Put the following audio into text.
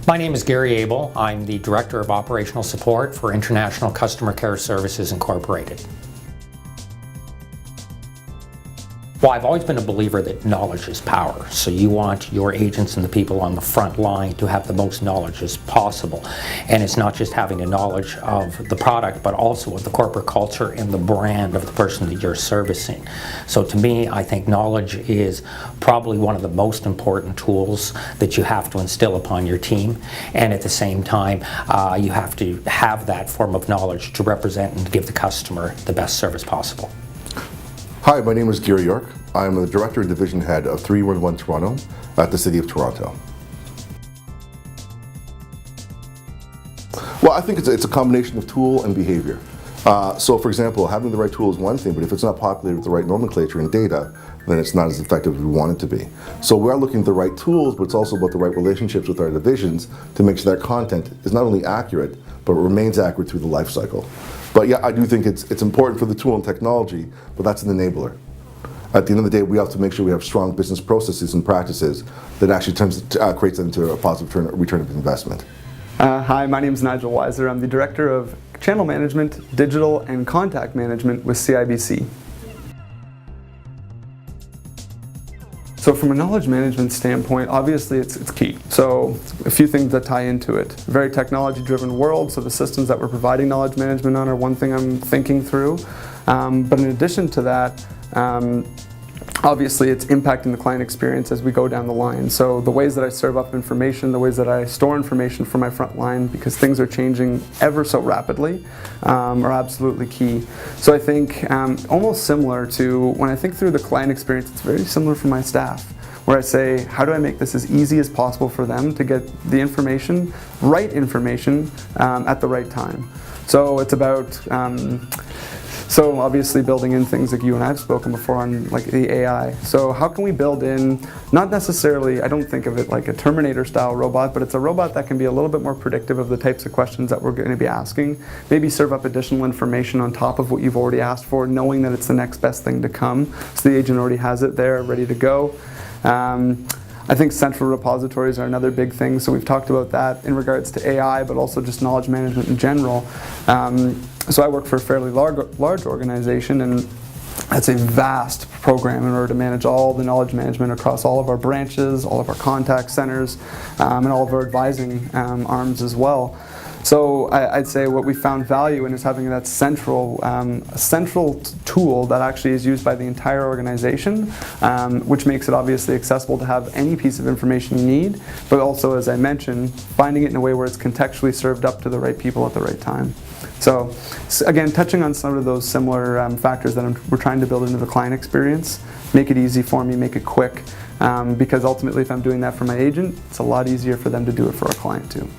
My name is Gary Abel. I'm the Director of Operational Support for International Customer Care Services Incorporated. Well, I've always been a believer that knowledge is power. So you want your agents and the people on the front line to have the most knowledge as possible. And it's not just having a knowledge of the product, but also of the corporate culture and the brand of the person that you're servicing. So to me, I think knowledge is probably one of the most important tools that you have to instill upon your team. And at the same time, you have to have that form of knowledge to represent and give the customer the best service possible. Hi, my name is Gary York. I'm the Director and Division Head of 311 Toronto at the City of Toronto. Well, I think it's a combination of tool and behavior. So for example, having the right tool is one thing, but if it's not populated with the right nomenclature and data, then it's not as effective as we want it to be. So we are looking at the right tools, but it's also about the right relationships with our divisions to make sure that content is not only accurate, but remains accurate through the life cycle. But yeah, I do think it's important for the tool and technology, but that's an enabler. At the end of the day, we have to make sure we have strong business processes and practices that actually creates them into a positive return of investment. Hi, my name is Nigel Weiser. I'm the Director of Channel Management, Digital and Contact Management with CIBC. So from a knowledge management standpoint, obviously it's key. So a few things that tie into it. Very technology-driven world, so the systems that we're providing knowledge management on are one thing I'm thinking through. But in addition to that, obviously it's impacting the client experience as we go down the line. So the ways that I serve up information, the ways that I store information for my front line, because things are changing ever so rapidly, are absolutely key. So I think almost similar to when I think through the client experience, it's very similar for my staff, where I say, how do I make this as easy as possible for them to get the information, right information, at the right time. So it's about so obviously building in things like you and I have spoken before on like the AI. So how can we build in, not necessarily, I don't think of it like a Terminator style robot, but it's a robot that can be a little bit more predictive of the types of questions that we're going to be asking. Maybe serve up additional information on top of what you've already asked for, knowing that it's the next best thing to come. So the agent already has it there, ready to go. I think central repositories are another big thing, so we've talked about that in regards to AI, but also just knowledge management in general. So I work for a fairly large organization, and that's a vast program in order to manage all the knowledge management across all of our branches, all of our contact centers, and all of our advising arms as well. So I'd say what we found value in is having that central tool that actually is used by the entire organization, which makes it obviously accessible to have any piece of information you need, but also, as I mentioned, finding it in a way where it's contextually served up to the right people at the right time. So again, touching on some of those similar factors that we're trying to build into the client experience, make it easy for me, make it quick, because ultimately if I'm doing that for my agent, it's a lot easier for them to do it for our client too.